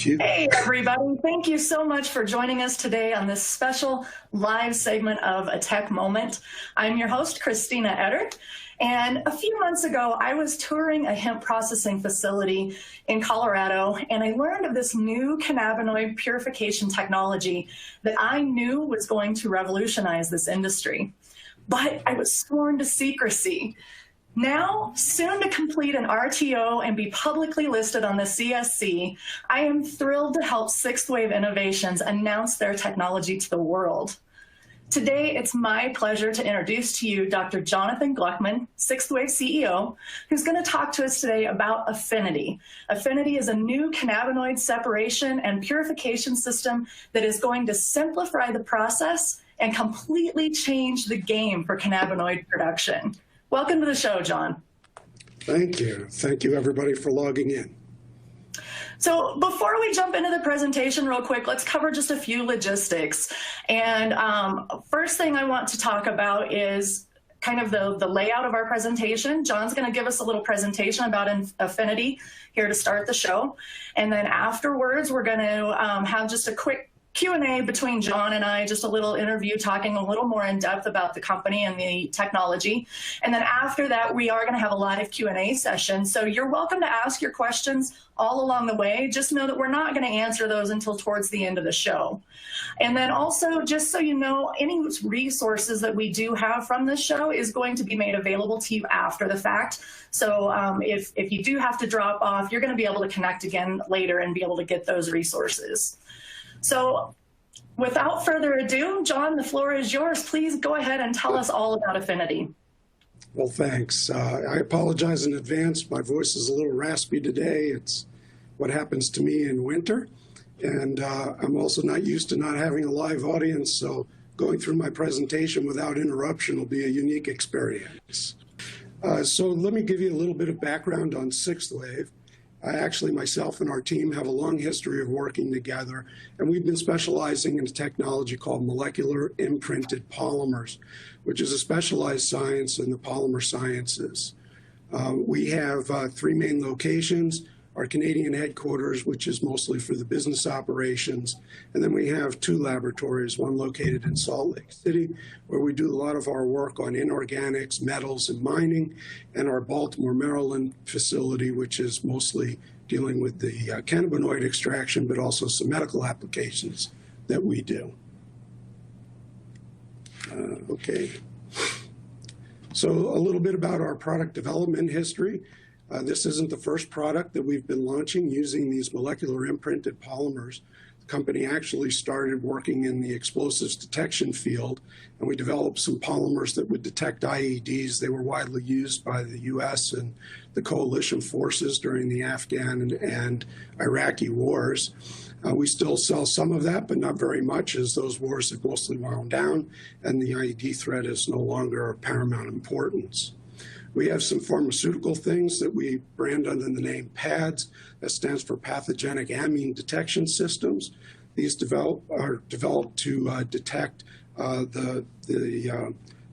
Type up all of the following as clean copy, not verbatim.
you. Hey, everybody. Thank you so much for joining us today on this special live segment of A Tech Moment. I'm your host, Christina Eddard. And a few months ago, I was touring a hemp processing facility in Colorado, and I learned of this new cannabinoid purification technology that I knew was going to revolutionize this industry. But I was sworn to secrecy. Now, soon to complete an RTO and be publicly listed on the CSC, I am thrilled to help Sixth Wave Innovations announce their technology to the world. Today, it's my pleasure to introduce to you Dr. Jonathan Gluckman, Sixth Wave CEO, who's going to talk to us today about Affinity. Affinity is a new cannabinoid separation and purification system that is going to simplify the process and completely change the game for cannabinoid production. Welcome to the show, John. Thank you. Thank you, everybody, for logging in. So before we jump into the presentation real quick, let's cover just a few logistics. And first thing I want to talk about is kind of the layout of our presentation. John's going to give us a little presentation about Affinity here to start the show. And then afterwards, we're going to have just a quick Q&A between John and I, just a little interview talking a little more in depth about the company and the technology. And then after that, we are going to have a live Q&A session. So you're welcome to ask your questions all along the way. Just know that we're not going to answer those until towards the end of the show. And then also, just so you know, any resources that we do have from this show is going to be made available to you after the fact. So if you do have to drop off, you're going to be able to connect again later and be able to get those resources. So without further ado, John, the floor is yours. Please go ahead and tell us all about Affinity. Well, thanks. I apologize in advance. My voice is a little raspy today. It's what happens to me in winter. And I'm also not used to not having a live audience, so going through my presentation without interruption will be a unique experience. So let me give you a little bit of background on Sixth Wave. I actually, myself and our team have a long history of working together, and we've been specializing in a technology called molecular imprinted polymers, which is a specialized science in the polymer sciences. We have three main locations: our Canadian headquarters, which is mostly for the business operations, and then we have two laboratories, one located in Salt Lake City, where we do a lot of our work on inorganics, metals, and mining, and our Baltimore, Maryland facility, which is mostly dealing with the cannabinoid extraction, but also some medical applications that we do. Okay. So a little bit about our product development history. This isn't the first product that we've been launching using these molecular imprinted polymers. The company actually started working in the explosives detection field, and we developed some polymers that would detect IEDs. They were widely used by the US and the coalition forces during the Afghan and Iraqi wars. We still sell some of that, but not very much, as those wars have mostly wound down, and the IED threat is no longer of paramount importance. We have some pharmaceutical things that we brand under the name PADS. That stands for Pathogenic Amine Detection Systems. These are developed to detect the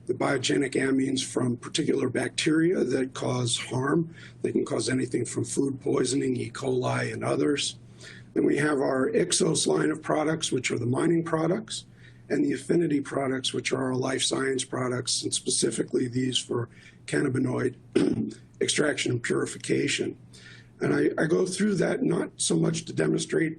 biogenic amines from particular bacteria that cause harm. They can cause anything from food poisoning, E. coli, and others. Then we have our Ixos line of products, which are the mining products, and the Affinity products, which are our life science products, and specifically these for cannabinoid extraction and purification. And I go through that not so much to demonstrate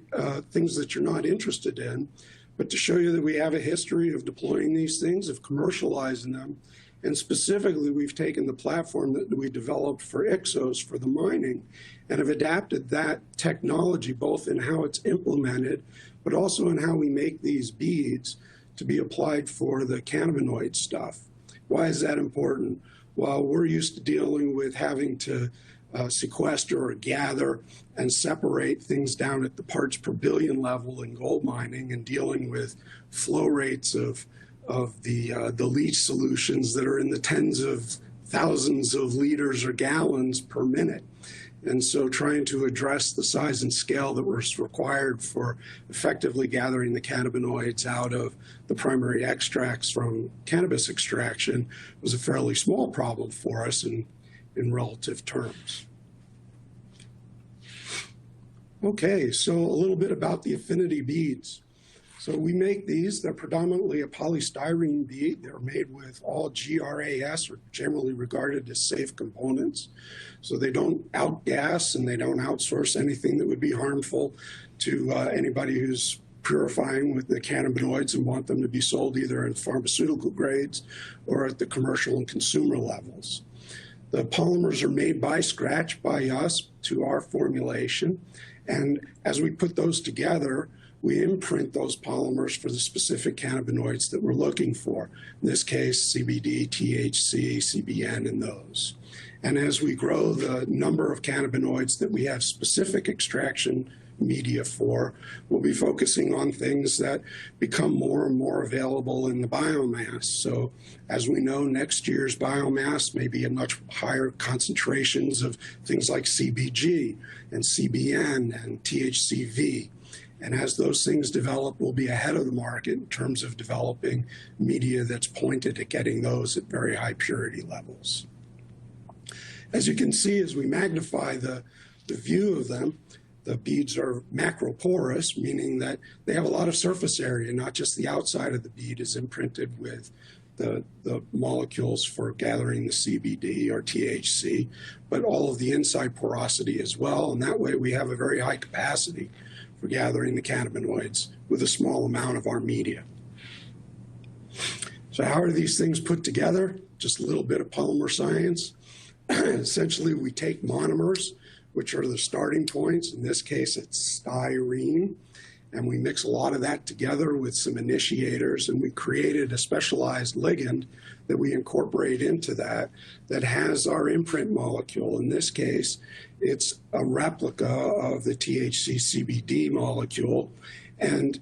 things that you're not interested in, but to show you that we have a history of deploying these things, of commercializing them. And specifically, we've taken the platform that we developed for Ixos for the mining and have adapted that technology both in how it's implemented, but also in how we make these beads to be applied for the cannabinoid stuff. Why is that important? Well, we're used to dealing with having to sequester or gather and separate things down at the parts per billion level in gold mining, and dealing with flow rates of the leach solutions that are in the tens of thousands of liters or gallons per minute. And so trying to address the size and scale that was required for effectively gathering the cannabinoids out of the primary extracts from cannabis extraction was a fairly small problem for us in relative terms. Okay, so a little bit about the Affinity beads. So we make these, they're predominantly a polystyrene bead. They're made with all GRAS, or generally regarded as safe components. So they don't outgas and they don't outsource anything that would be harmful to anybody who's purifying with the cannabinoids and want them to be sold either in pharmaceutical grades or at the commercial and consumer levels. The polymers are made by scratch by us to our formulation. And as we put those together, we imprint those polymers for the specific cannabinoids that we're looking for. In this case, CBD, THC, CBN, and those. And as we grow the number of cannabinoids that we have specific extraction media for, we'll be focusing on things that become more and more available in the biomass. So as we know, next year's biomass may be in much higher concentrations of things like CBG and CBN and THCV. And as those things develop, we'll be ahead of the market in terms of developing media that's pointed at getting those at very high purity levels. As you can see, as we magnify the view of them, the beads are macroporous, meaning that they have a lot of surface area, not just the outside of the bead is imprinted with the molecules for gathering the CBD or THC, but all of the inside porosity as well. And that way we have a very high capacity for gathering the cannabinoids with a small amount of our media. So how are these things put together? Just a little bit of polymer science. Essentially, we take monomers, which are the starting points. In this case, it's styrene. And we mix a lot of that together with some initiators, and we created a specialized ligand that we incorporate into that has our imprint molecule. In this case, it's a replica of the THC CBD molecule. And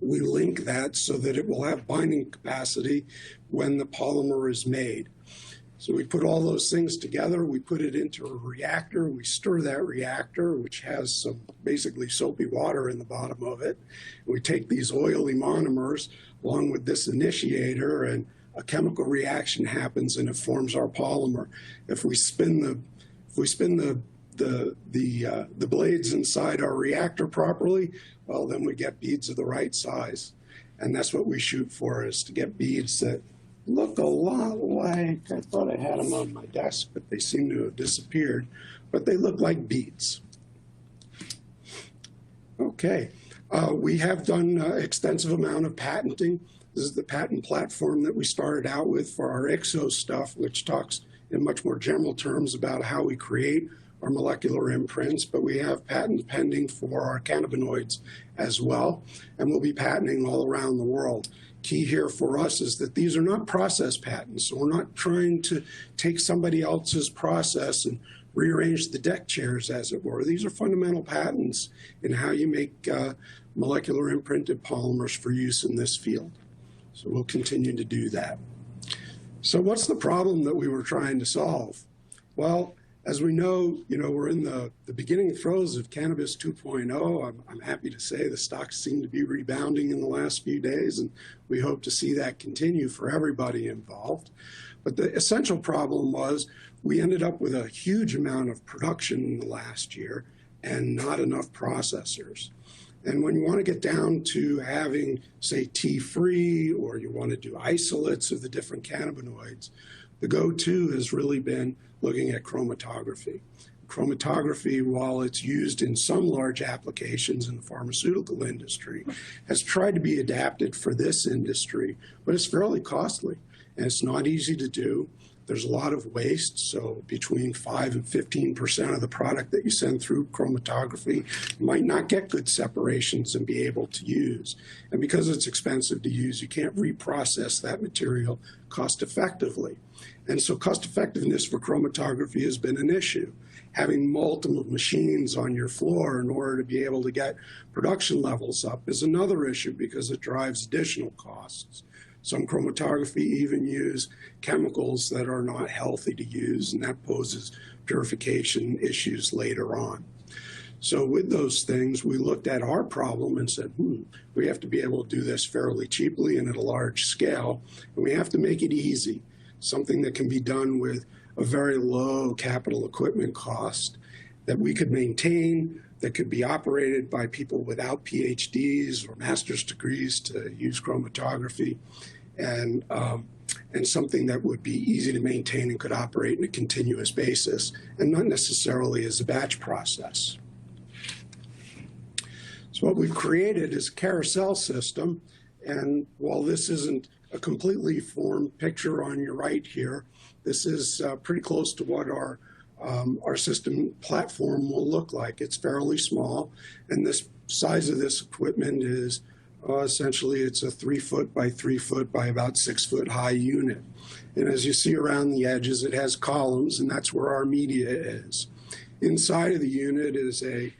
we link that so that it will have binding capacity when the polymer is made. So we put all those things together, we put it into a reactor, we stir that reactor, which has some basically soapy water in the bottom of it. We take these oily monomers along with this initiator, and a chemical reaction happens and it forms our polymer. If we spin the blades inside our reactor properly, well, then we get beads of the right size. And that's what we shoot for, is to get beads that look a lot like, I thought I had them on my desk, but they seem to have disappeared, but they look like beads. Okay, we have done extensive amount of patenting. This is the patent platform that we started out with for our IXO stuff, which talks in much more general terms about how we create our molecular imprints, but we have patent pending for our cannabinoids as well, and we'll be patenting all around the world. Key here for us is that these are not process patents. So we're not trying to take somebody else's process and rearrange the deck chairs, as it were. These are fundamental patents in how you make molecular imprinted polymers for use in this field. So we'll continue to do that. So what's the problem that we were trying to solve? Well, as we know, we're in the beginning throes of Cannabis 2.0. I'm happy to say the stocks seem to be rebounding in the last few days, and we hope to see that continue for everybody involved. But the essential problem was we ended up with a huge amount of production in the last year and not enough processors. And when you want to get down to having, say, tea-free, or you want to do isolates of the different cannabinoids, the go-to has really been looking at chromatography. Chromatography, while it's used in some large applications in the pharmaceutical industry, has tried to be adapted for this industry, but it's fairly costly and it's not easy to do. There's a lot of waste, so between 5 and 15% of the product that you send through chromatography might not get good separations and be able to use. And because it's expensive to use, you can't reprocess that material cost effectively. And so cost effectiveness for chromatography has been an issue. Having multiple machines on your floor in order to be able to get production levels up is another issue because it drives additional costs. Some chromatography even use chemicals that are not healthy to use, and that poses purification issues later on. So with those things, we looked at our problem and said, we have to be able to do this fairly cheaply and at a large scale, and we have to make it easy, something that can be done with a very low capital equipment cost. that we could maintain, that could be operated by people without PhDs or master's degrees to use chromatography, and something that would be easy to maintain and could operate on a continuous basis, and not necessarily as a batch process. So what we've created is a carousel system, and while this isn't a completely formed picture on your right here, this is pretty close to what our system platform will look like. It's fairly small, and this size of this equipment is essentially it's a 3 foot by 3 foot by about 6 foot high unit. And as you see around the edges, it has columns, and that's where our media is. Inside of the unit is a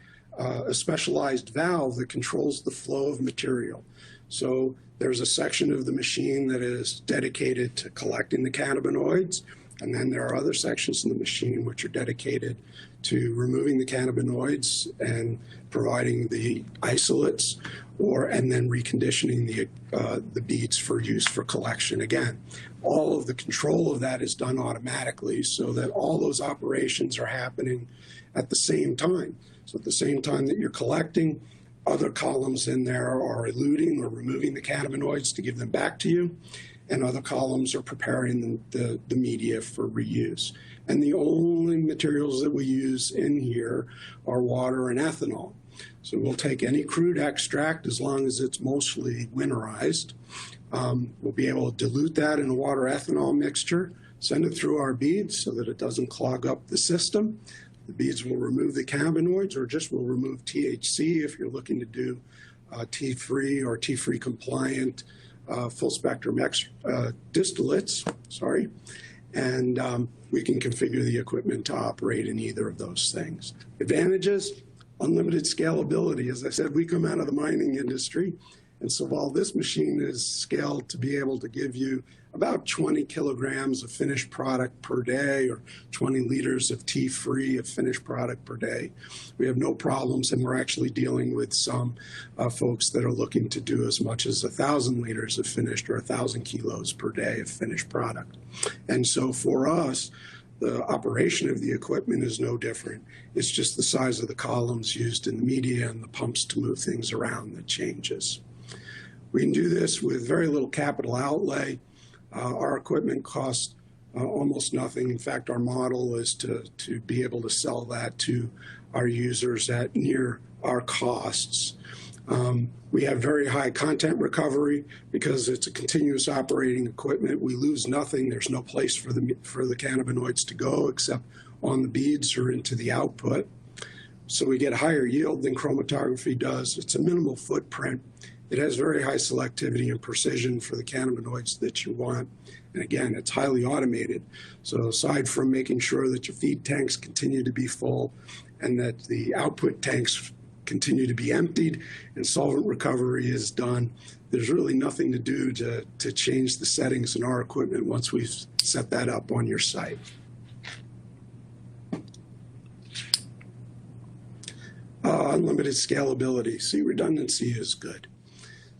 specialized valve that controls the flow of material. So there's a section of the machine that is dedicated to collecting the cannabinoids, and then there are other sections in the machine which are dedicated to removing the cannabinoids and providing the isolates, and then reconditioning the beads for use for collection. Again, all of the control of that is done automatically, so that all those operations are happening at the same time. So at the same time that you're collecting, other columns in there are eluting or removing the cannabinoids to give them back to you, and other columns are preparing the media for reuse. And the only materials that we use in here are water and ethanol. So we'll take any crude extract as long as it's mostly winterized. We'll be able to dilute that in a water ethanol mixture, send it through our beads so that it doesn't clog up the system. The beads will remove the cannabinoids, or just will remove THC if you're looking to do T-free or T-free compliant full spectrum distillates, and we can configure the equipment to operate in either of those things. Advantages, unlimited scalability. As I said, we come out of the mining industry, and so while this machine is scaled to be able to give you about 20 kilograms of finished product per day, or 20 liters of tea-free of finished product per day, we have no problems, and we're actually dealing with some folks that are looking to do as much as 1,000 liters of finished, or 1,000 kilos per day of finished product. And so for us, the operation of the equipment is no different. It's just the size of the columns used in the media and the pumps to move things around that changes. We can do this with very little capital outlay. Our equipment costs almost nothing. In fact, our model is to be able to sell that to our users at near our costs. We have very high content recovery because it's a continuous operating equipment. We lose nothing. There's no place for the cannabinoids to go except on the beads or into the output. So we get higher yield than chromatography does. It's a minimal footprint. It has very high selectivity and precision for the cannabinoids that you want. And again, it's highly automated. So aside from making sure that your feed tanks continue to be full and that the output tanks continue to be emptied and solvent recovery is done, there's really nothing to do to change the settings in our equipment once we've set that up on your site. Unlimited scalability. See, redundancy is good.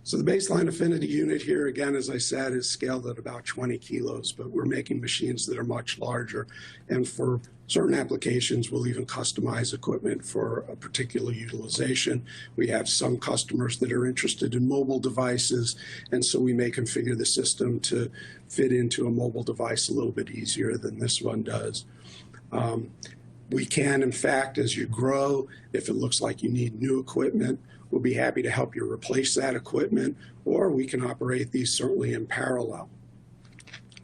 So the baseline Affinity unit here, again, as I said, is scaled at about 20 kilos, but we're making machines that are much larger. And for certain applications, we'll even customize equipment for a particular utilization. We have some customers that are interested in mobile devices, and so we may configure the system to fit into a mobile device a little bit easier than this one does. We can, in fact, as you grow, if it looks like you need new equipment, we'll be happy to help you replace that equipment, or we can operate these certainly in parallel.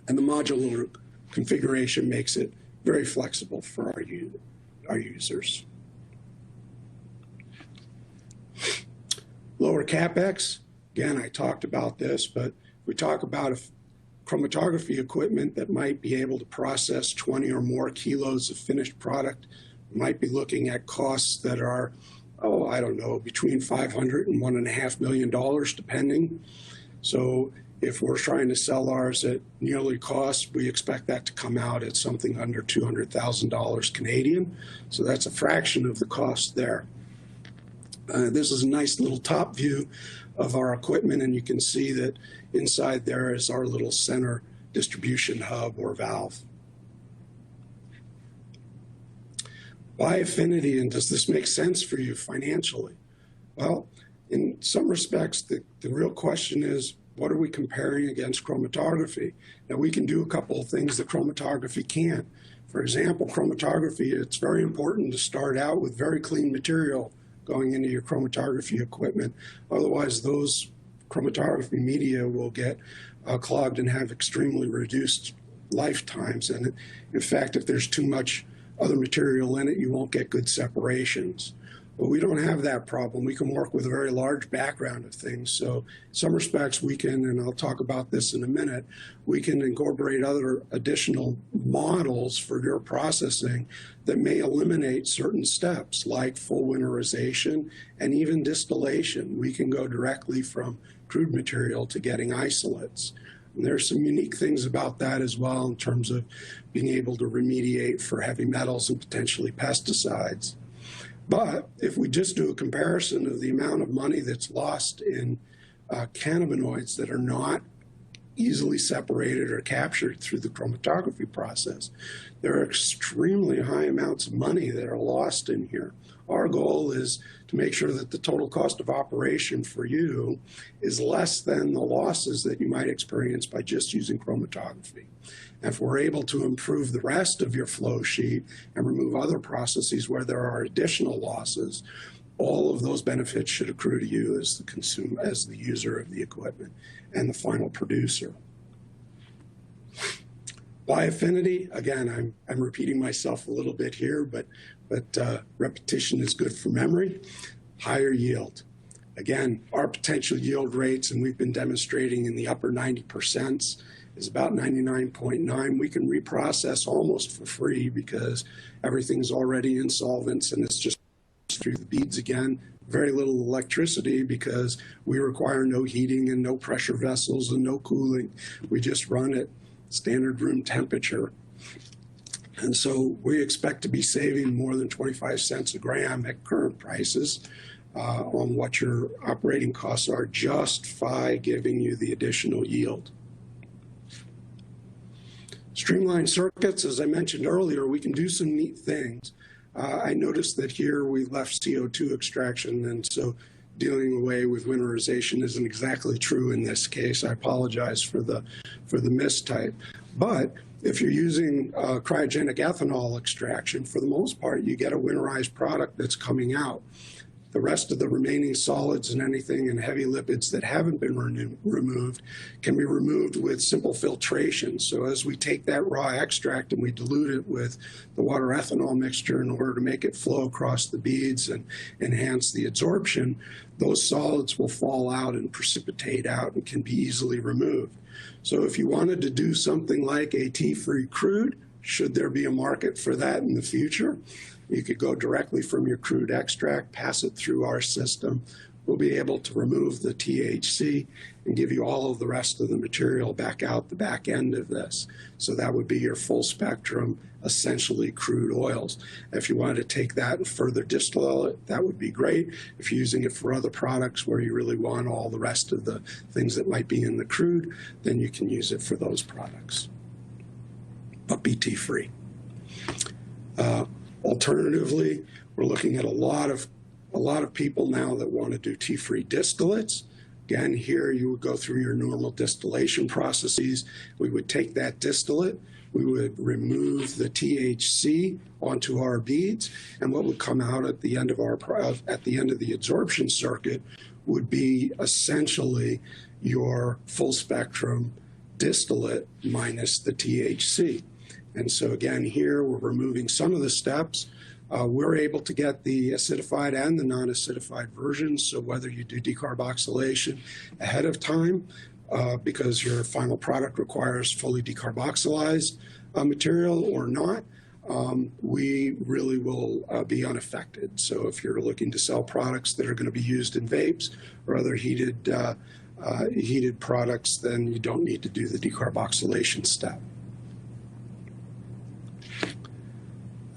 And the modular configuration makes it very flexible for our users. Lower CapEx, again, I talked about this, but we talk about chromatography equipment that might be able to process 20 or more kilos of finished product. We might be looking at costs that are, I don't know, between $500 and $1.5 million, depending. So if we're trying to sell ours at nearly cost, we expect that to come out at something under $200,000 Canadian. So that's a fraction of the cost there. This is a nice little top view of our equipment, and you can see that inside there is our little center distribution hub or valve. Why Affinity, and does this make sense for you financially? Well, in some respects, the real question is, what are we comparing against chromatography? Now, we can do a couple of things that chromatography can't. For example, chromatography, it's very important to start out with very clean material going into your chromatography equipment. Otherwise, those chromatography media will get clogged and have extremely reduced lifetimes. And in fact, if there's too much other material in it, you won't get good separations. But we don't have that problem. We can work with a very large background of things. So in some respects we can, and I'll talk about this in a minute, we can incorporate other additional models for your processing that may eliminate certain steps like full winterization and even distillation. We can go directly from crude material to getting isolates. And there's some unique things about that as well in terms of being able to remediate for heavy metals and potentially pesticides. But if we just do a comparison of the amount of money that's lost in cannabinoids that are not easily separated or captured through the chromatography process, there are extremely high amounts of money that are lost in here. Our goal is to make sure that the total cost of operation for you is less than the losses that you might experience by just using chromatography. If we're able to improve the rest of your flow sheet and remove other processes where there are additional losses, all of those benefits should accrue to you as the consumer, as the user of the equipment and the final producer. Why Affinity? Again, I'm repeating myself a little bit here, but repetition is good for memory. Higher yield. Again, our potential yield rates, and we've been demonstrating in the upper 90%, is about 99.9. We can reprocess almost for free because everything's already in solvents and it's just through the beads again. Very little electricity because we require no heating and no pressure vessels and no cooling. We just run at standard room temperature. And so we expect to be saving more than 25 cents a gram at current prices on what your operating costs are just by giving you the additional yield. Streamlined circuits, as I mentioned earlier, we can do some neat things. I noticed that here we left CO2 extraction, and so dealing away with winterization isn't exactly true in this case. I apologize for the mistype. But if you're using cryogenic ethanol extraction, for the most part, you get a winterized product that's coming out. The rest of the remaining solids and anything and heavy lipids that haven't been removed can be removed with simple filtration. So as we take that raw extract and we dilute it with the water ethanol mixture in order to make it flow across the beads and enhance the absorption, those solids will fall out and precipitate out and can be easily removed. So if you wanted to do something like a tea-free crude, should there be a market for that in the future, you could go directly from your crude extract, pass it through our system. We'll be able to remove the THC and give you all of the rest of the material back out the back end of this. So that would be your full spectrum, essentially crude oils. If you wanted to take that and further distill it, that would be great. If you're using it for other products where you really want all the rest of the things that might be in the crude, then you can use it for those products. But be tea-free. Alternatively, we're looking at a lot of people now that want to do tea-free distillates. Again, here you would go through your normal distillation processes. We would take that distillate, we would remove the THC onto our beads, and what would come out at the end of the absorption circuit would be essentially your full spectrum distillate minus the THC. And so again, here we're removing some of the steps. We're able to get the acidified and the non-acidified versions. So whether you do decarboxylation ahead of time, because your final product requires fully decarboxylized material or not, we really will be unaffected. So if you're looking to sell products that are going to be used in vapes or other heated products, then you don't need to do the decarboxylation step.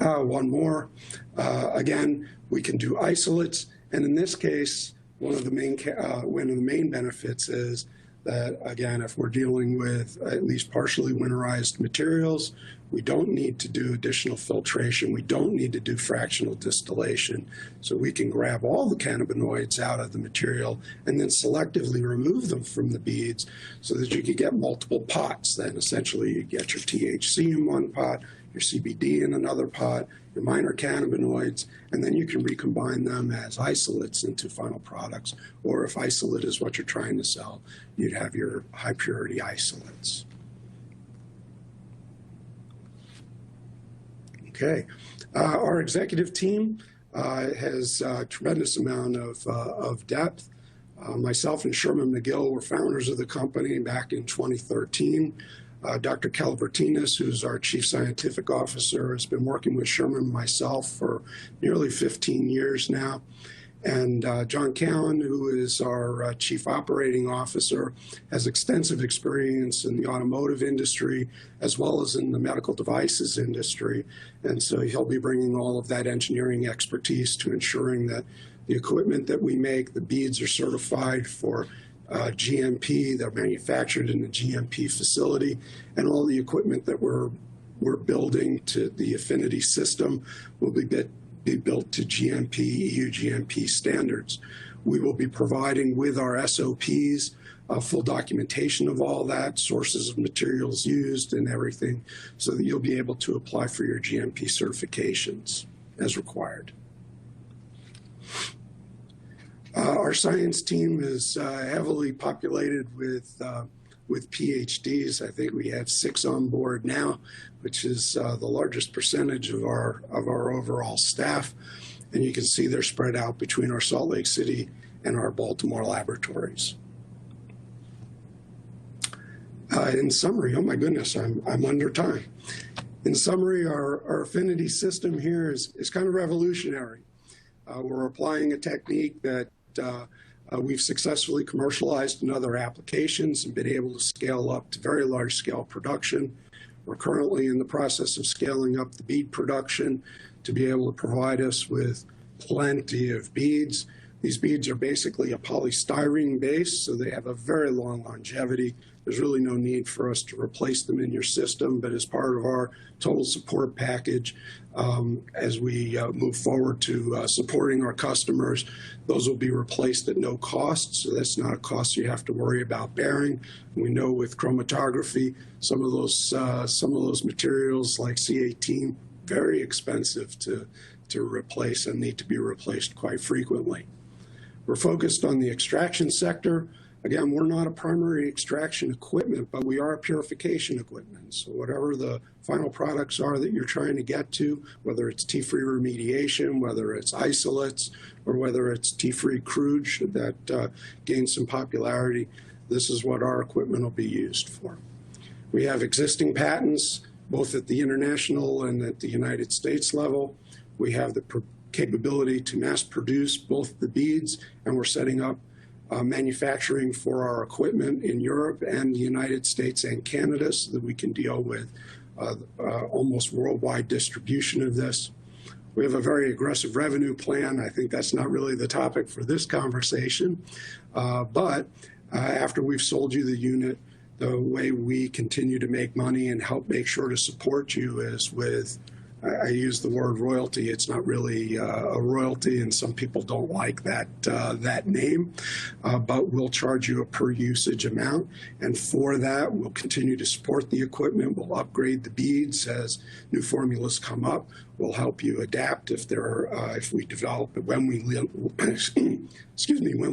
One more. Again, we can do isolates, and in this case, one of the main benefits is that, again, if we're dealing with at least partially winterized materials, we don't need to do additional filtration. We don't need to do fractional distillation. So we can grab all the cannabinoids out of the material and then selectively remove them from the beads so that you can get multiple pots. Then essentially you get your THC in one pot, your CBD in another pot, your minor cannabinoids, and then you can recombine them as isolates into final products. Or if isolate is what you're trying to sell, you'd have your high purity isolates. Okay, our executive team has a tremendous amount of depth. Myself and Sherman McGill were founders of the company back in 2013. Dr. Calabertinas, who's our Chief Scientific Officer, has been working with Sherman and myself for nearly 15 years now. And John Cowan, who is our Chief Operating Officer, has extensive experience in the automotive industry as well as in the medical devices industry. And so he'll be bringing all of that engineering expertise to ensuring that the equipment that we make, the beads, are certified for GMP, they're manufactured in the GMP facility, and all the equipment that we're building to the Affinity system will be built to GMP, EU GMP standards. We will be providing with our SOPs full documentation of all that, sources of materials used and everything, so that you'll be able to apply for your GMP certifications as required. Our science team is heavily populated with PhDs. I think we have 6 on board now, which is the largest percentage of our overall staff. And you can see they're spread out between our Salt Lake City and our Baltimore laboratories. In summary, oh my goodness, I'm under time. In summary, our Affinity system here is kind of revolutionary. We're applying a technique that we've successfully commercialized in other applications and been able to scale up to very large scale production. We're currently in the process of scaling up the bead production to be able to provide us with plenty of beads. These beads are basically a polystyrene base, so they have a very long longevity. There's really no need for us to replace them in your system, but as part of our total support package, as we move forward to supporting our customers, those will be replaced at no cost, so that's not a cost you have to worry about bearing. We know with chromatography, some of those materials like C18, very expensive to replace and need to be replaced quite frequently. We're focused on the extraction sector. Again, we're not a primary extraction equipment, but we are a purification equipment. So whatever the final products are that you're trying to get to, whether it's tea-free remediation, whether it's isolates, or whether it's tea-free crude, should that gain some popularity, this is what our equipment will be used for. We have existing patents, both at the international and at the United States level. We have the capability to mass produce both the beads, and we're setting up manufacturing for our equipment in Europe and the United States and Canada so that we can deal with almost worldwide distribution of this. We have a very aggressive revenue plan. I think that's not really the topic for this conversation, but after we've sold you the unit, the way we continue to make money and help make sure to support you is with, I use the word royalty. It's not really a royalty, and some people don't like that name, but we'll charge you a per usage amount, and for that, we'll continue to support the equipment. We'll upgrade the beads as new formulas come up. We'll help you adapt if we develop it when we when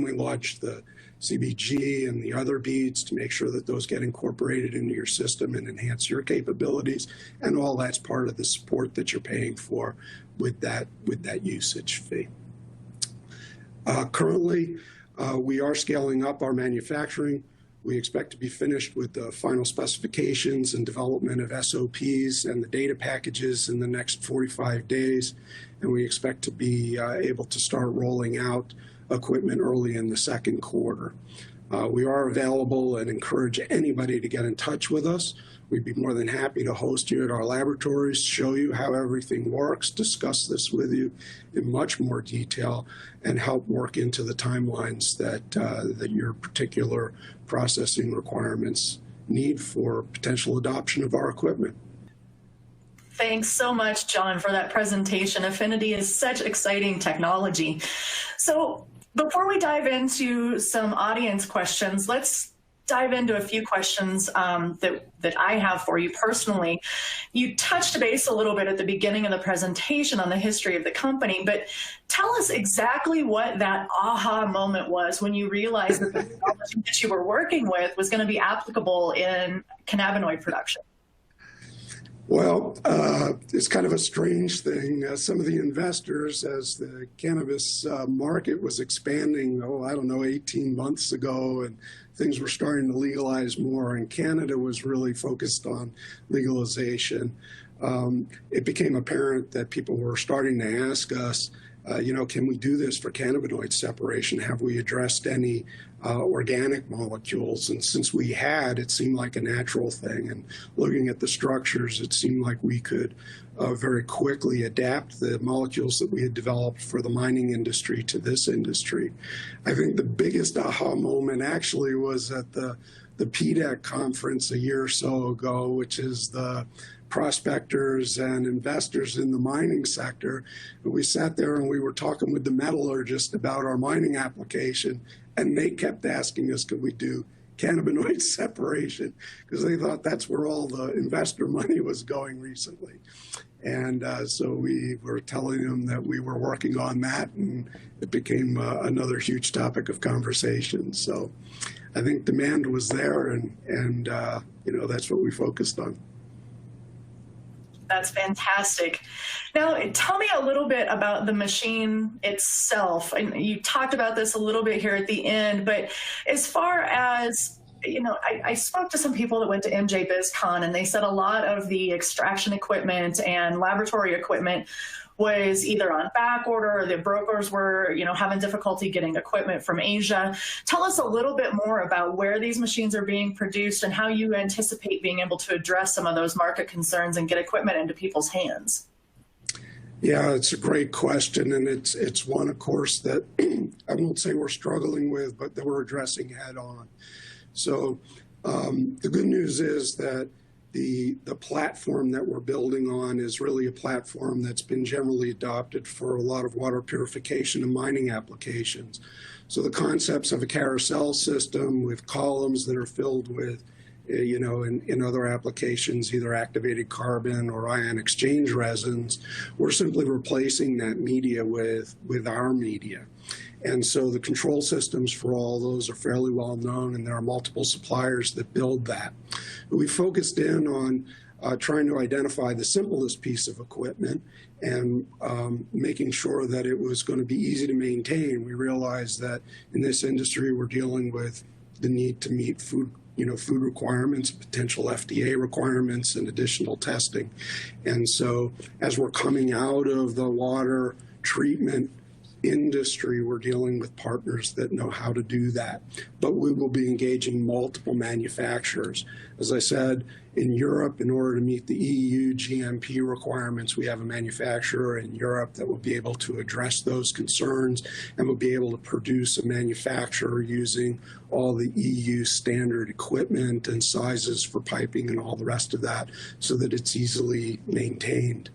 we launch the CBG and the other beads to make sure that those get incorporated into your system and enhance your capabilities, and all that's part of the support that you're paying for with that usage fee. Currently, we are scaling up our manufacturing. We expect to be finished with the final specifications and development of SOPs and the data packages in the next 45 days, and we expect to be able to start rolling out equipment early in the second quarter. We are available and encourage anybody to get in touch with us. We'd be more than happy to host you at our laboratories, show you how everything works, discuss this with you in much more detail, and help work into the timelines that your particular processing requirements need for potential adoption of our equipment. Thanks so much, John, for that presentation. Affinity is such exciting technology. So before we dive into some audience questions, let's dive into a few questions that I have for you personally. You touched base a little bit at the beginning of the presentation on the history of the company, but tell us exactly what that aha moment was when you realized that the technology that you were working with was going to be applicable in cannabinoid production. Well, it's kind of a strange thing. Some of the investors, as the cannabis market was expanding, 18 months ago, and things were starting to legalize more, and Canada was really focused on legalization, it became apparent that people were starting to ask us, can we do this for cannabinoid separation? Have we addressed any organic molecules? And since we had, it seemed like a natural thing. And looking at the structures, it seemed like we could very quickly adapt the molecules that we had developed for the mining industry to this industry. I think the biggest aha moment actually was at the PDAC conference a year or so ago, which is the prospectors and investors in the mining sector. We sat there and we were talking with the metallurgist about our mining application, and they kept asking us, could we do cannabinoid separation? Because they thought that's where all the investor money was going recently. And so we were telling them that we were working on that, and it became another huge topic of conversation. So I think demand was there, and that's what we focused on. That's fantastic. Now, tell me a little bit about the machine itself. And you talked about this a little bit here at the end, but as far as, I spoke to some people that went to MJ BizCon, and they said a lot of the extraction equipment and laboratory equipment was either on back order, or the brokers were, having difficulty getting equipment from Asia. Tell us a little bit more about where these machines are being produced and how you anticipate being able to address some of those market concerns and get equipment into people's hands. Yeah, it's a great question, and it's one, of course, that I won't say we're struggling with, but that we're addressing head on. So the good news is that the platform that we're building on is really a platform that's been generally adopted for a lot of water purification and mining applications. So the concepts of a carousel system with columns that are filled with, in other applications, either activated carbon or ion exchange resins, we're simply replacing that media with our media. And so the control systems for all those are fairly well known, and there are multiple suppliers that build that. We focused in on trying to identify the simplest piece of equipment and making sure that it was going to be easy to maintain. We realized that in this industry, we're dealing with the need to meet food requirements, potential FDA requirements, and additional testing. And so as we're coming out of the water treatment industry, we're dealing with partners that know how to do that. But we will be engaging multiple manufacturers. As I said, in Europe, in order to meet the EU GMP requirements, we have a manufacturer in Europe that will be able to address those concerns and will be able to produce a manufacturer using all the EU standard equipment and sizes for piping and all the rest of that, so that it's easily maintained.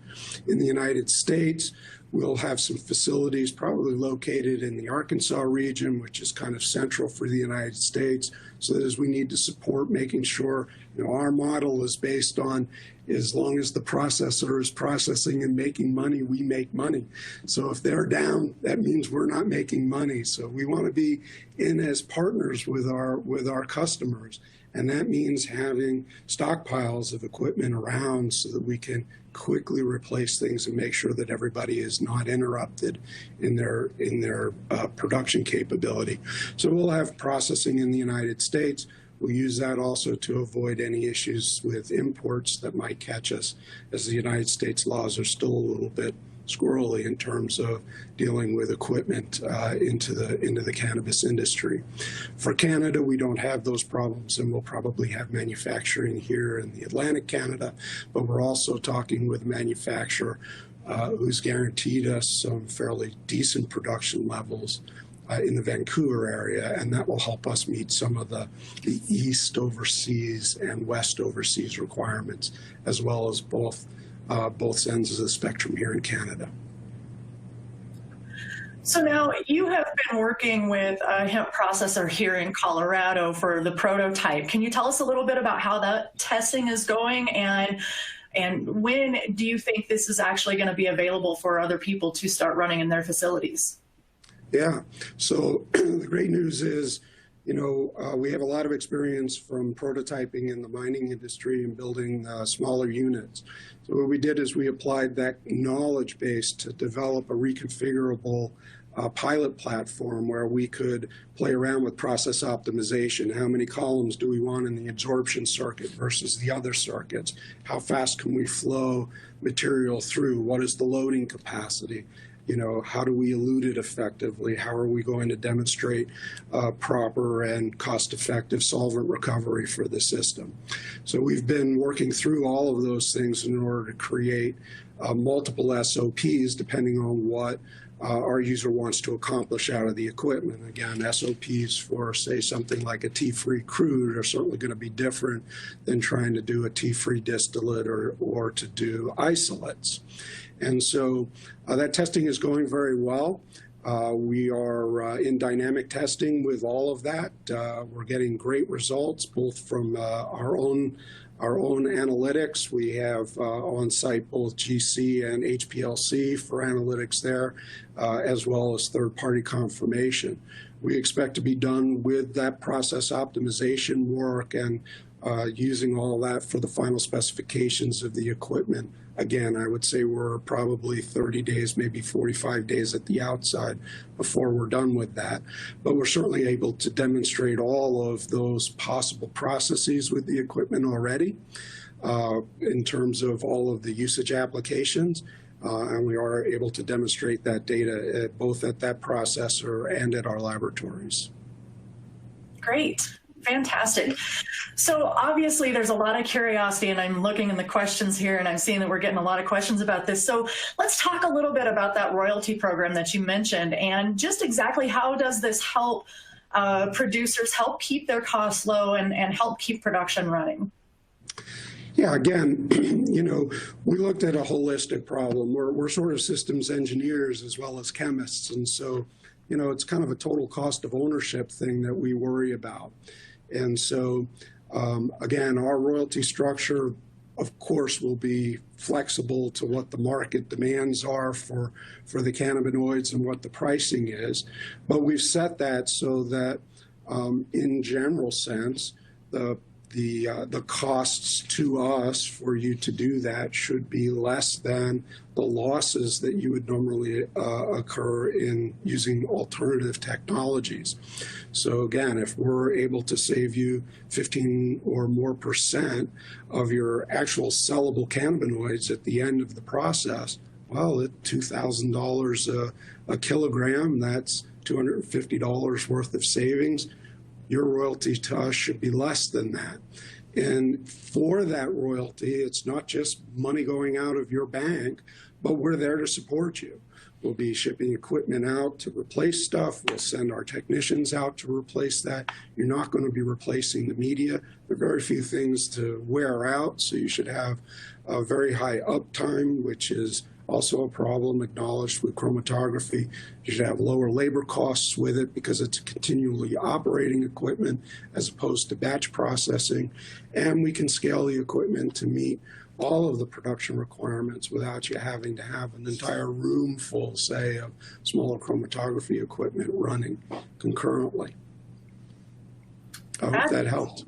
In the United States, we'll have some facilities probably located in the Arkansas region, which is kind of central for the United States, so that as we need to support making sure, our model is based on, as long as the processor is processing and making money, we make money. So if they're down, that means we're not making money. So we want to be in as partners with our customers. And that means having stockpiles of equipment around so that we can quickly replace things and make sure that everybody is not interrupted in their production capability. So we'll have processing in the United States. We'll use that also to avoid any issues with imports that might catch us, as the United States laws are still a little bit squirrely in terms of dealing with equipment into the cannabis industry. For Canada, we don't have those problems, and we'll probably have manufacturing here in the Atlantic Canada, but we're also talking with a manufacturer who's guaranteed us some fairly decent production levels in the Vancouver area, and that will help us meet some of the east overseas and west overseas requirements, as well as both ends of the spectrum here in Canada. So now you have been working with a hemp processor here in Colorado for the prototype. Can you tell us a little bit about how that testing is going, and when do you think this is actually going to be available for other people to start running in their facilities? Yeah, so the great news is, we have a lot of experience from prototyping in the mining industry and building smaller units. So what we did is we applied that knowledge base to develop a reconfigurable pilot platform where we could play around with process optimization. How many columns do we want in the absorption circuit versus the other circuits? How fast can we flow material through? What is the loading capacity? How do we elute it effectively? How are we going to demonstrate proper and cost-effective solvent recovery for the system? So we've been working through all of those things in order to create multiple SOPs depending on what our user wants to accomplish out of the equipment. Again, SOPs for, say, something like a tea-free crude are certainly going to be different than trying to do a tea-free distillate or to do isolates. And so that testing is going very well. We are in dynamic testing with all of that. We're getting great results, both from our own analytics. We have on site both GC and HPLC for analytics there, as well as third-party confirmation. We expect to be done with that process optimization work and using all that for the final specifications of the equipment. Again, I would say we're probably 30 days, maybe 45 days at the outside before we're done with that. But we're certainly able to demonstrate all of those possible processes with the equipment already in terms of all of the usage applications. And we are able to demonstrate that data both at that processor and at our laboratories. Great. Fantastic. So obviously there's a lot of curiosity, and I'm looking in the questions here and I'm seeing that we're getting a lot of questions about this. So let's talk a little bit about that royalty program that you mentioned, and just exactly how does this help producers help keep their costs low and help keep production running? Yeah, again, we looked at a holistic problem. We're sort of systems engineers as well as chemists, and so it's kind of a total cost of ownership thing that we worry about. And so, again, our royalty structure, of course, will be flexible to what the market demands are for the cannabinoids and what the pricing is. But we've set that so that, in general sense, the costs to us for you to do that should be less than the losses that you would normally occur in using alternative technologies. So again, if we're able to save you 15 or more % of your actual sellable cannabinoids at the end of the process, well, at $2,000 a kilogram, that's $250 worth of savings. Your royalty to us should be less than that. And for that royalty, it's not just money going out of your bank, but we're there to support you. We'll be shipping equipment out to replace stuff. We'll send our technicians out to replace that. You're not going to be replacing the media. There are very few things to wear out, so you should have a very high uptime, which is also a problem acknowledged with chromatography. You should have lower labor costs with it because it's continually operating equipment as opposed to batch processing. And we can scale the equipment to meet all of the production requirements without you having to have an entire room full, say, of smaller chromatography equipment running concurrently. I hope that helped.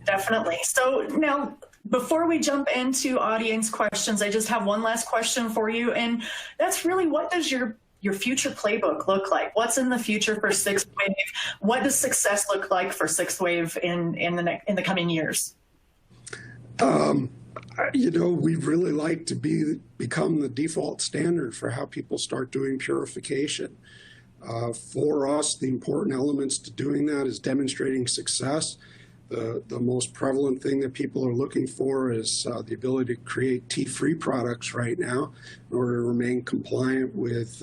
Definitely. So now, before we jump into audience questions, I just have one last question for you, and that's really, what does your future playbook look like? What's in the future for Sixth Wave? What does success look like for Sixth Wave in the coming years? You know, we'd really like to become the default standard for how people start doing purification. For us, the important elements to doing that is demonstrating success. The most prevalent thing that people are looking for is the ability to create tea-free products right now in order to remain compliant with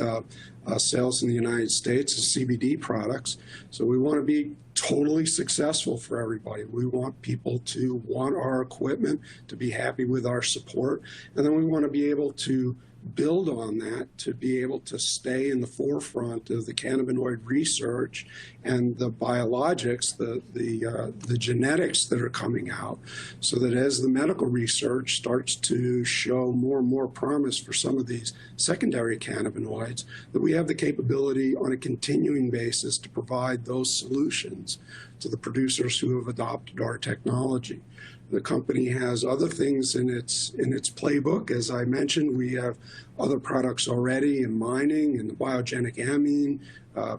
sales in the United States as CBD products. So we want to be totally successful for everybody. We want people to want our equipment, to be happy with our support, and then we want to be able to build on that to be able to stay in the forefront of the cannabinoid research and the biologics, the genetics that are coming out, so that as the medical research starts to show more and more promise for some of these secondary cannabinoids, that we have the capability on a continuing basis to provide those solutions to the producers who have adopted our technology. The company has other things in its playbook. As I mentioned, we have other products already in mining and the biogenic amine,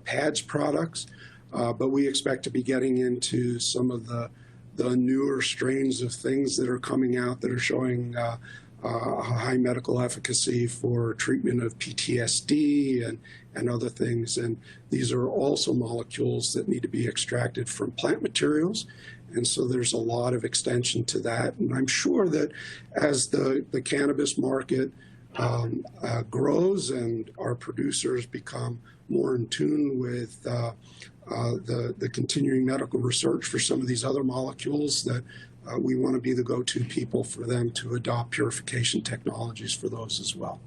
pads products, but we expect to be getting into some of the newer strains of things that are coming out that are showing high medical efficacy for treatment of PTSD and other things. And these are also molecules that need to be extracted from plant materials. And so there's a lot of extension to that. And I'm sure that as the cannabis market grows and our producers become more in tune with the continuing medical research for some of these other molecules, that we want to be the go-to people for them to adopt purification technologies for those as well.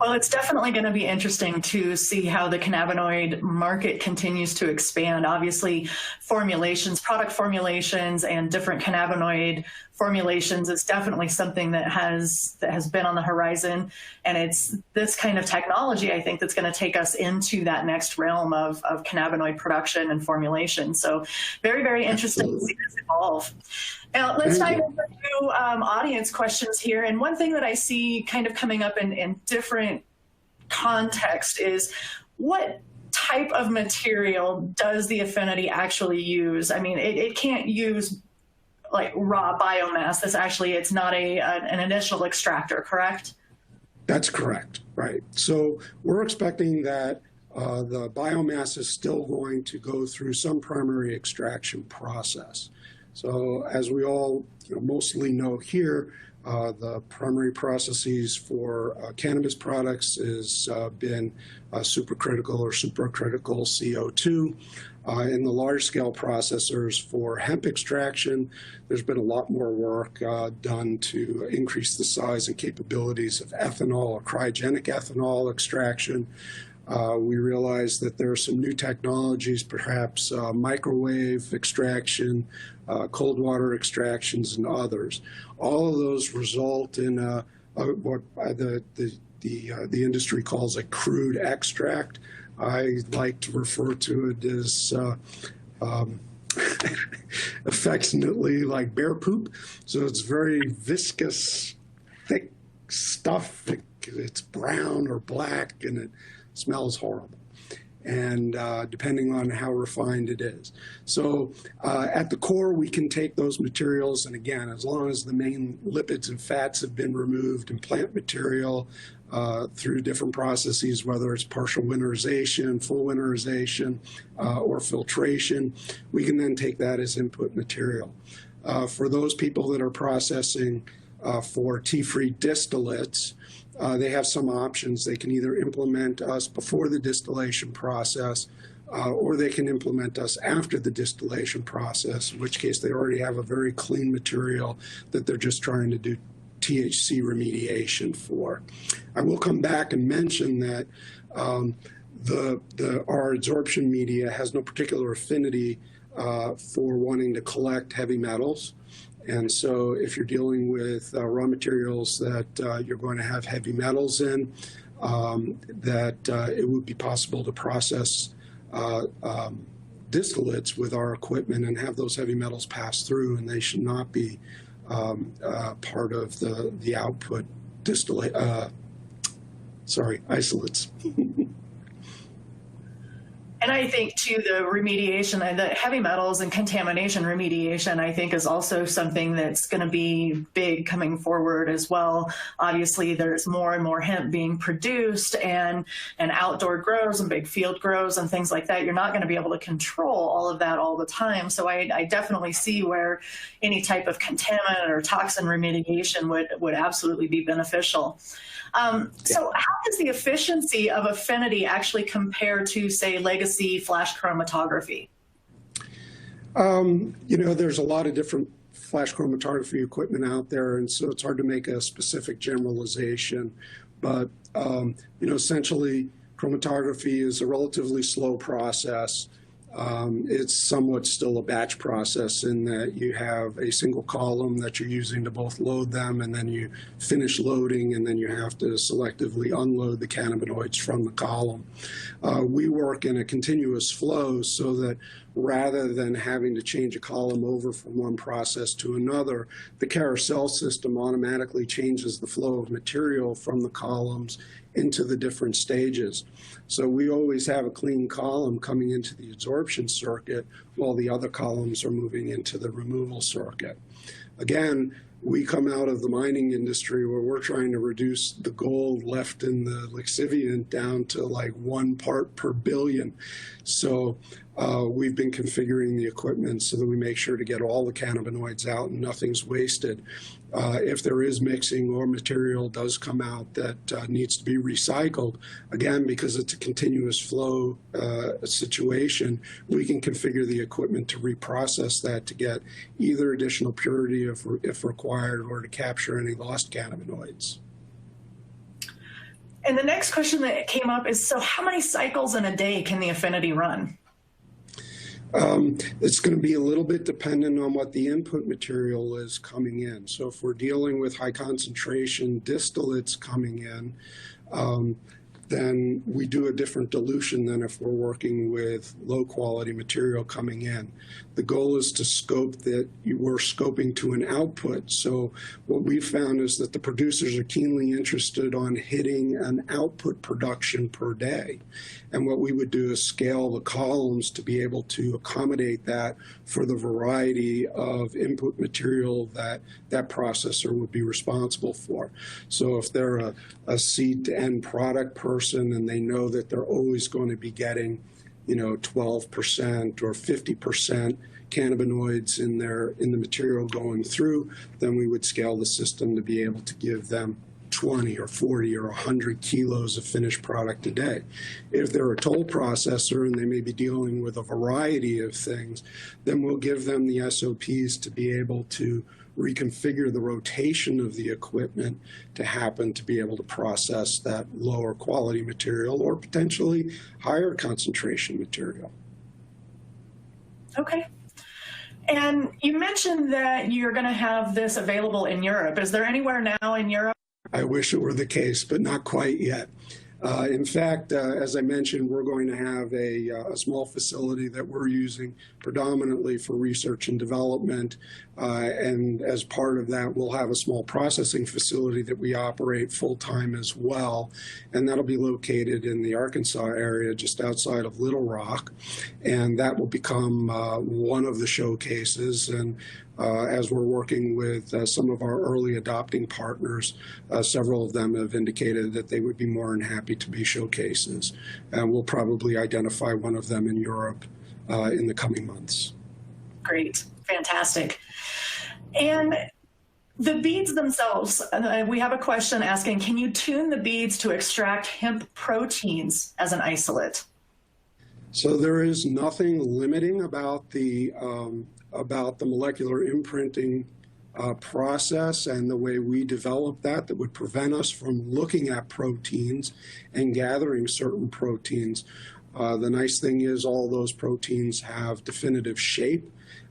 Well, it's definitely going to be interesting to see how the cannabinoid market continues to expand. Obviously, formulations, product formulations, and different cannabinoid formulations is definitely something that has been on the horizon. And it's this kind of technology, I think, that's going to take us into that next realm of cannabinoid production and formulation. So very, very interesting to see this evolve. Now, let's dive into audience questions here. And one thing that I see kind of coming up in different context is, what type of material does the Affinity actually use? I mean, it can't use like raw biomass. It's not an initial extractor, correct? That's correct, right. So we're expecting that the biomass is still going to go through some primary extraction process. So as we all mostly know here, the primary processes for cannabis products has been supercritical or supracritical CO2. In the large-scale processors for hemp extraction, there's been a lot more work done to increase the size and capabilities of ethanol or cryogenic ethanol extraction. We realize that there are some new technologies, perhaps microwave extraction, cold water extractions, and others. All of those result in what the industry calls a crude extract. I like to refer to it as affectionately like bear poop. So it's very viscous, thick stuff. It's brown or black, and it smells horrible, and depending on how refined it is. So at the core, we can take those materials, and again, as long as the main lipids and fats have been removed and plant material through different processes, whether it's partial winterization, full winterization, or filtration, we can then take that as input material. For those people that are processing for tea-free distillates, they have some options. They can either implement us before the distillation process, or they can implement us after the distillation process, in which case they already have a very clean material that they're just trying to do THC remediation for. I will come back and mention that our adsorption media has no particular affinity for wanting to collect heavy metals. And so if you're dealing with raw materials that you're going to have heavy metals in, it would be possible to process distillates with our equipment and have those heavy metals pass through, and they should not be part of the output isolates. And I think too, the remediation and the heavy metals and contamination remediation, I think, is also something that's going to be big coming forward as well. Obviously, there's more and more hemp being produced, and outdoor grows and big field grows and things like that. You're not going to be able to control all of that all the time. So I definitely see where any type of contaminant or toxin remediation would absolutely be beneficial. So how does the efficiency of Affinity actually compare to, say, legacy flash chromatography? There's a lot of different flash chromatography equipment out there, and so it's hard to make a specific generalization. But, essentially, chromatography is a relatively slow process. It's somewhat still a batch process in that you have a single column that you're using to both load them, and then you finish loading, and then you have to selectively unload the cannabinoids from the column. We work in a continuous flow so that rather than having to change a column over from one process to another, the carousel system automatically changes the flow of material from the columns into the different stages. So we always have a clean column coming into the adsorption circuit while the other columns are moving into the removal circuit. Again, we come out of the mining industry where we're trying to reduce the gold left in the lixiviant down to like 1 part per billion. So we've been configuring the equipment so that we make sure to get all the cannabinoids out and nothing's wasted. If there is mixing or material does come out that needs to be recycled, again, because it's a continuous flow situation, we can configure the equipment to reprocess that to get either additional purity if required or to capture any lost cannabinoids. And the next question that came up is, so how many cycles in a day can the Affinity run? It's going to be a little bit dependent on what the input material is coming in. So if we're dealing with high concentration distillates coming in, then we do a different dilution than if we're working with low quality material coming in. The goal is to scope that we're scoping to an output. So what we've found is that the producers are keenly interested on hitting an output production per day. And what we would do is scale the columns to be able to accommodate that for the variety of input material that that processor would be responsible for. So if they're a seed to end product person and they know that they're always going to be getting 12% or 50% cannabinoids in the material going through, then we would scale the system to be able to give them 20 or 40 or 100 kilos of finished product a day. If they're a toll processor and they may be dealing with a variety of things, then we'll give them the SOPs to be able to reconfigure the rotation of the equipment to happen to be able to process that lower quality material or potentially higher concentration material. Okay. And you mentioned that you're going to have this available in Europe. Is there anywhere now in Europe? I wish it were the case, but not quite yet. In fact, as I mentioned, we're going to have a small facility that we're using predominantly for research and development. And as part of that, we'll have a small processing facility that we operate full-time as well. And that'll be located in the Arkansas area, just outside of Little Rock. And that will become one of the showcases. And as we're working with some of our early adopting partners, several of them have indicated that they would be more than happy to be showcases. And we'll probably identify one of them in Europe in the coming months. Great, fantastic. And the beads themselves, we have a question asking, can you tune the beads to extract hemp proteins as an isolate? So there is nothing limiting about the molecular imprinting process and the way we develop that would prevent us from looking at proteins and gathering certain proteins. The nice thing is all those proteins have definitive shape,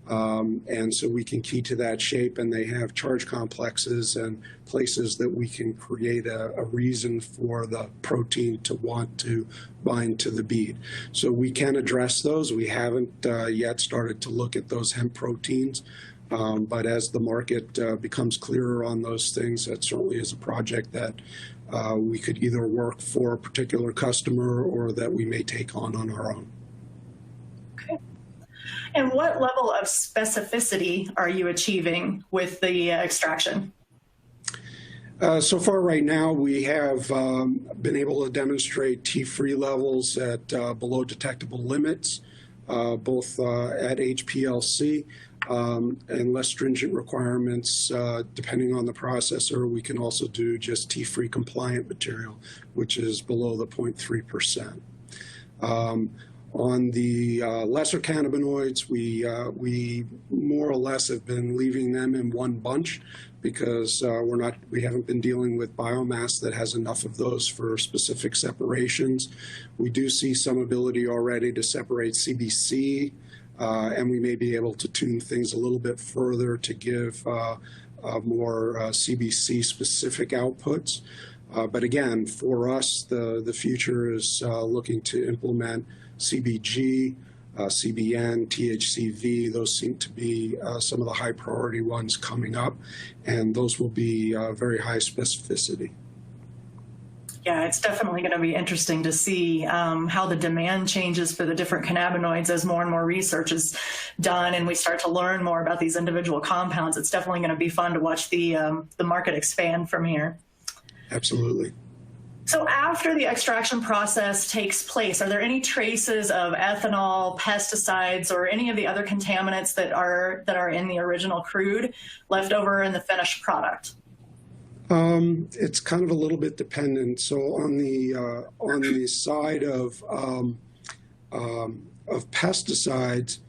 and so we can key to that shape, and they have charge complexes and places that we can create a reason for the protein to want to bind to the bead. So we can address those. We haven't yet started to look at those hemp proteins, but as the market becomes clearer on those things, that certainly is a project that we could either work for a particular customer or that we may take on our own. And what level of specificity are you achieving with the extraction? So far right now, we have been able to demonstrate T-free levels at below detectable limits, both at HPLC and less stringent requirements. Depending on the processor, we can also do just T-free compliant material, which is below the 0.3%. On the lesser cannabinoids, we more or less have been leaving them in one bunch because we haven't been dealing with biomass that has enough of those for specific separations. We do see some ability already to separate CBC, and we may be able to tune things a little bit further to give more CBC specific outputs. But again, for us, the future is looking to implement CBG, CBN, THCV. Those seem to be some of the high priority ones coming up, and those will be very high specificity. Yeah, it's definitely going to be interesting to see how the demand changes for the different cannabinoids as more and more research is done and we start to learn more about these individual compounds. It's definitely going to be fun to watch the market expand from here. Absolutely. So after the extraction process takes place, are there any traces of ethanol, pesticides, or any of the other contaminants that are in the original crude left over in the finished product? It's kind of a little bit dependent. So on the side of pesticides,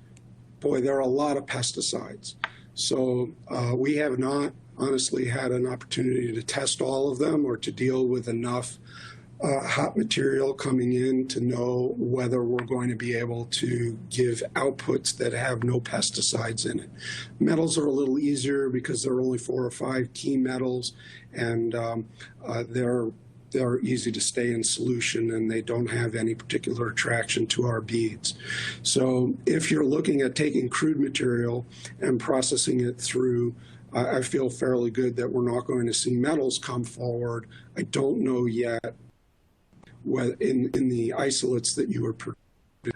boy, there are a lot of pesticides. So we have not honestly had an opportunity to test all of them or to deal with enough hot material coming in to know whether we're going to be able to give outputs that have no pesticides in it. Metals are a little easier because there are only 4 or 5 key metals, and they're easy to stay in solution and they don't have any particular attraction to our beads. So if you're looking at taking crude material and processing it through, I feel fairly good that we're not going to see metals come forward. I don't know yet in the isolates that you were producing.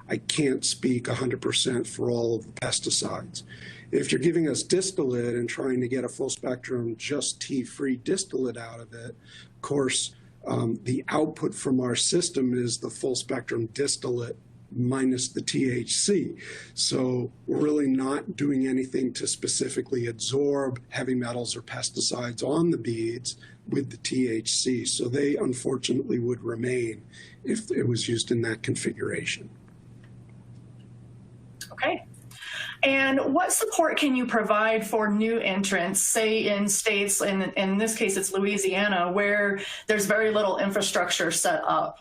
I can't speak 100% for all of the pesticides. If you're giving us distillate and trying to get a full spectrum, just tea-free distillate out of it, of course, the output from our system is the full spectrum distillate minus the THC. So we're really not doing anything to specifically absorb heavy metals or pesticides on the beads with the THC. So they unfortunately would remain if it was used in that configuration. Okay. And what support can you provide for new entrants, say in states, in this case it's Louisiana, where there's very little infrastructure set up?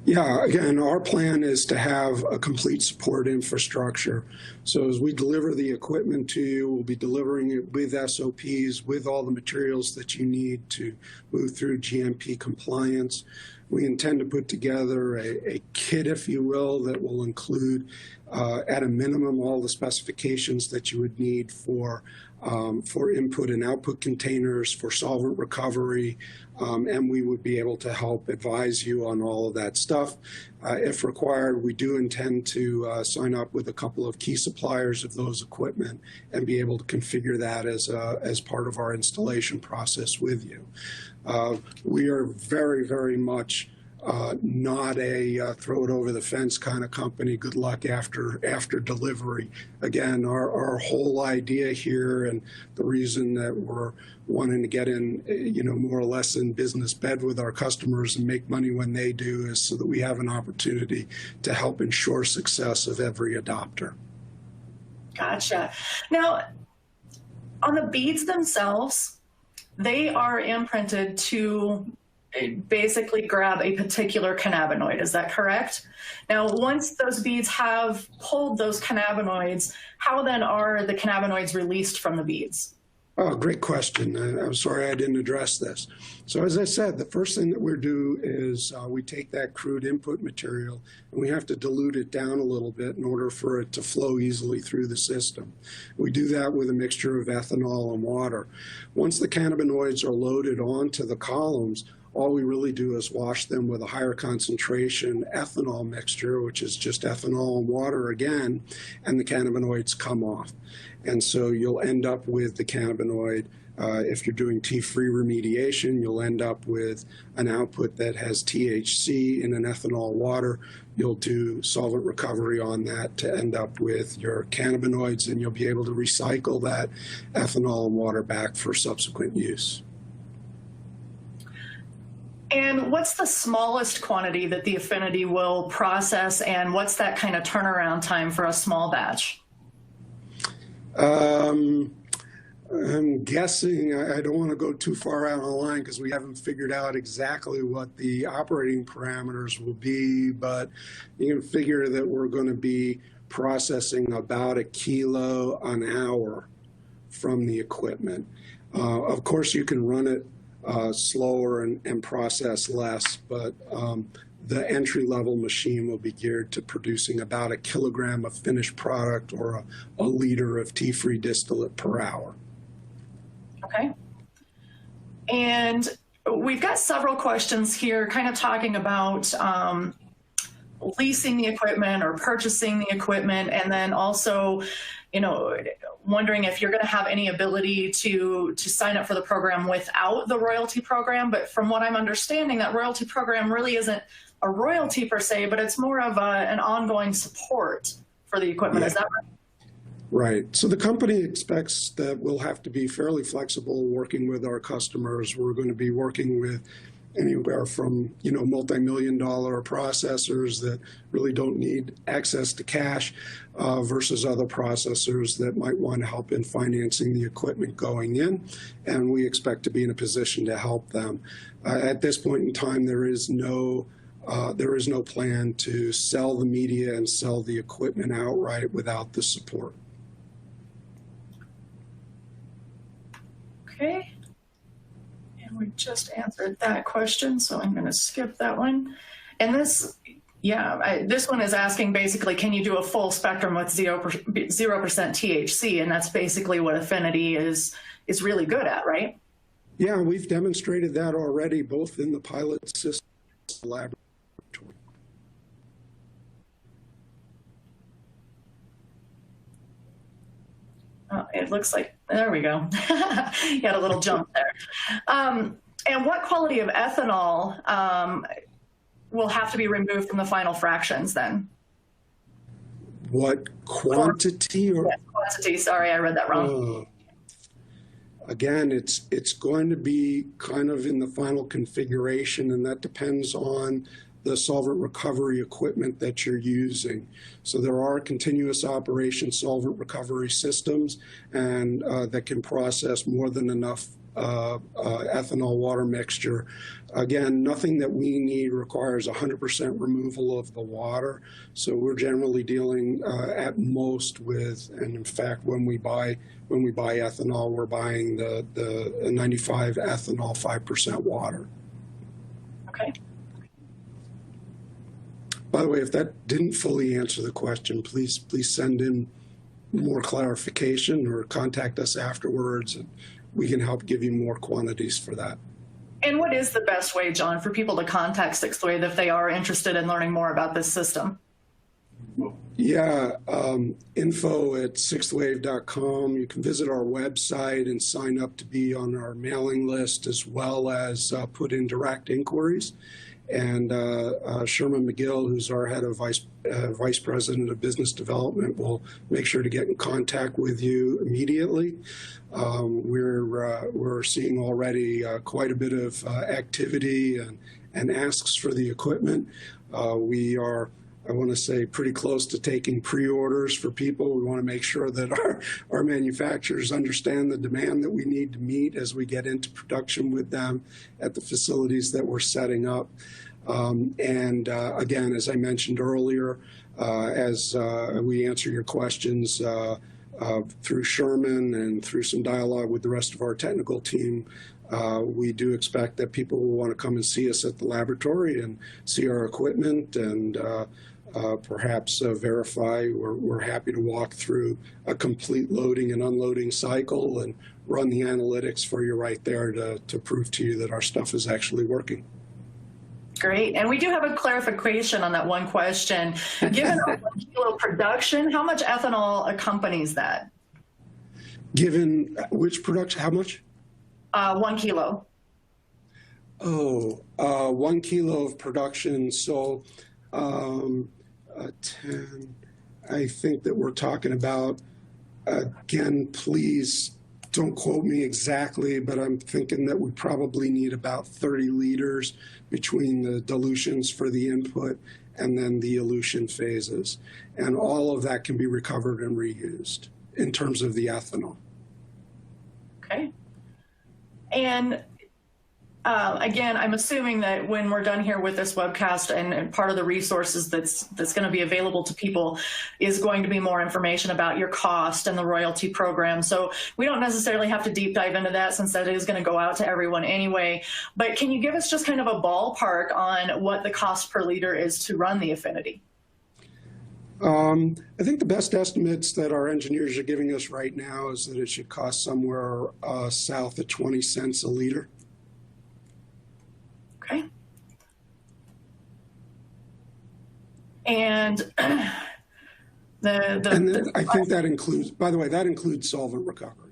Yeah, again, our plan is to have a complete support infrastructure. So as we deliver the equipment to you, we'll be delivering it with SOPs, with all the materials that you need to move through GMP compliance. We intend to put together a kit, if you will, that will include, at a minimum, all the specifications that you would need for input and output containers, for solvent recovery, and we would be able to help advise you on all of that stuff. If required, we do intend to sign up with a couple of key suppliers of those equipment and be able to configure that as part of our installation process with you. We are very, very much not a throw it over the fence kind of company. Good luck after delivery. Again, our whole idea here and the reason that we're wanting to get in, more or less in business bed with our customers and make money when they do is so that we have an opportunity to help ensure success of every adopter. Gotcha. Now, on the beads themselves, they are imprinted to basically grab a particular cannabinoid. Is that correct? Now, once those beads have pulled those cannabinoids, how then are the cannabinoids released from the beads? Oh, great question. I'm sorry I didn't address this. So as I said, the first thing that we do is we take that crude input material and we have to dilute it down a little bit in order for it to flow easily through the system. We do that with a mixture of ethanol and water. Once the cannabinoids are loaded onto the columns, all we really do is wash them with a higher concentration ethanol mixture, which is just ethanol and water again, and the cannabinoids come off. And so you'll end up with the cannabinoid. If you're doing tea-free remediation, you'll end up with an output that has THC in an ethanol water. You'll do solvent recovery on that to end up with your cannabinoids, and you'll be able to recycle that ethanol and water back for subsequent use. And what's the smallest quantity that the Affinity will process, and what's that kind of turnaround time for a small batch? I'm guessing, I don't want to go too far out on the line because we haven't figured out exactly what the operating parameters will be, but you can figure that we're going to be processing about 1 kilo an hour from the equipment. Of course, you can run it slower and process less, but the entry-level machine will be geared to producing about 1 kilogram of finished product or a liter of tea-free distillate per hour. Okay. And we've got several questions here kind of talking about leasing the equipment or purchasing the equipment, and then also, wondering if you're going to have any ability to sign up for the program without the royalty program. But from what I'm understanding, that royalty program really isn't a royalty per se, but it's more of an ongoing support for the equipment. Yeah. Is that right? Right. So the company expects that we'll have to be fairly flexible working with our customers. We're going to be working with anywhere from, multi-million-dollar processors that really don't need access to cash versus other processors that might want help in financing the equipment going in. And we expect to be in a position to help them. At this point in time, there is no plan to sell the media and sell the equipment outright without the support. Okay, and we just answered that question, so I'm going to skip that one. And this, this one is asking basically, can you do a full spectrum with 0% THC? And that's basically what Affinity is really good at, right? Yeah, we've demonstrated that already, both in the pilot system and laboratory. It looks like, there we go. You had a little jump there. And what quality of ethanol will have to be removed from the final fractions then? What quantity? Yes, quantity, sorry, I read that wrong. Again, it's going to be kind of in the final configuration, and that depends on the solvent recovery equipment that you're using. So there are continuous operation solvent recovery systems and that can process more than enough ethanol water mixture. Again, nothing that we need requires 100% removal of the water. So we're generally dealing at most with, and in fact, when we buy ethanol, we're buying the 95 ethanol, 5% water. Okay. By the way, if that didn't fully answer the question, please send in more clarification or contact us afterwards, and we can help give you more quantities for that. And what is the best way, John, for people to contact Sixth Wave if they are interested in learning more about this system? Yeah, info@sixthwave.com. You can visit our website and sign up to be on our mailing list, as well as put in direct inquiries. And Sherman McGill, who's our head of vice president of business development, will make sure to get in contact with you immediately. We're seeing already quite a bit of activity and asks for the equipment. We are, I want to say, pretty close to taking pre-orders for people. We want to make sure that our manufacturers understand the demand that we need to meet as we get into production with them at the facilities that we're setting up. Again, as I mentioned earlier, as we answer your questions through Sherman and through some dialogue with the rest of our technical team, we do expect that people will want to come and see us at the laboratory and see our equipment and perhaps verify. We're happy to walk through a complete loading and unloading cycle and run the analytics for you right there to prove to you that our stuff is actually working. Great. And we do have a clarification on that one question. Given a 1 kilo production, how much ethanol accompanies that? Given which production, how much? 1 kilo. Oh, 1 kilo of production. So 10, I think that we're talking about, again, please don't quote me exactly, but I'm thinking that we probably need about 30 liters between the dilutions for the input and then the elution phases. And all of that can be recovered and reused in terms of the ethanol. Okay. And again, I'm assuming that when we're done here with this webcast and part of the resources that's going to be available to people is going to be more information about your cost and the royalty program. So we don't necessarily have to deep dive into that since that is going to go out to everyone anyway. But can you give us just kind of a ballpark on what the cost per liter is to run the Affinity? I think the best estimates that our engineers are giving us right now is that it should cost somewhere south of 20 cents a liter. Okay. And and then I think that includes, by the way, that includes solvent recovery.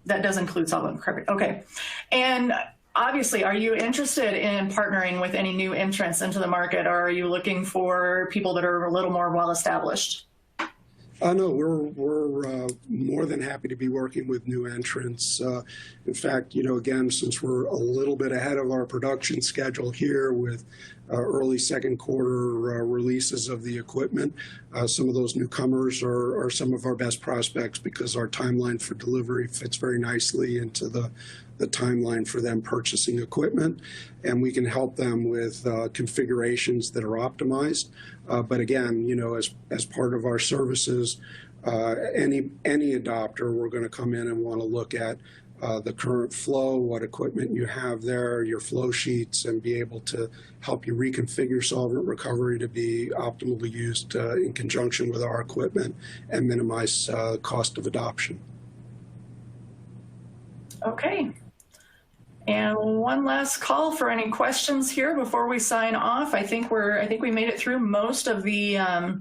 That does include solvent recovery. Okay. And obviously, are you interested in partnering with any new entrants into the market, or are you looking for people that are a little more well-established? No, we're more than happy to be working with new entrants. In fact, you know, again, since we're a little bit ahead of our production schedule here with early second quarter releases of the equipment, some of those newcomers are some of our best prospects because our timeline for delivery fits very nicely into the timeline for them purchasing equipment, and we can help them with configurations that are optimized. But again, you know, as part of our services, any adopter, we're going to come in and want to look at the current flow, what equipment you have there, your flow sheets, and be able to help you reconfigure solvent recovery to be optimally used in conjunction with our equipment and minimize cost of adoption. Okay. And one last call for any questions here before we sign off. I think we made it through most of the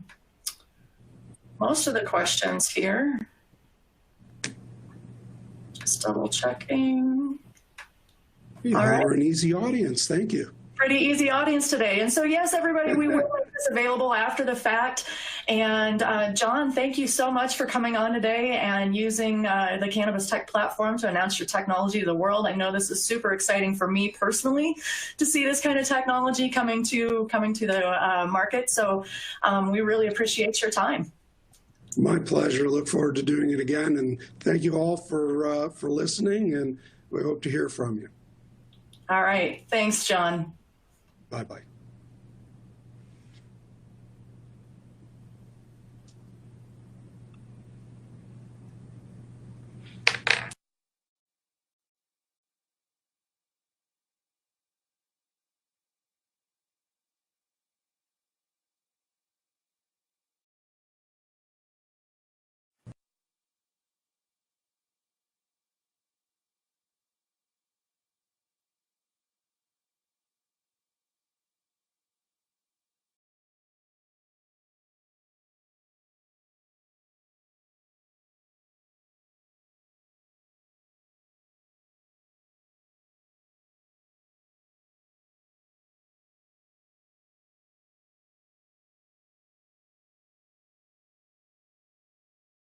questions here. Just double checking. You are an easy audience. Thank you. Pretty easy audience today. And so, yes, everybody, we will make this available after the fact. And John, thank you so much for coming on today and using the Cannabis Tech platform to announce your technology to the world. I know this is super exciting for me personally to see this kind of technology coming to the market. So we really appreciate your time. My pleasure. Look forward to doing it again. And thank you all for listening, and we hope to hear from you. All right. Thanks, John. Bye-bye.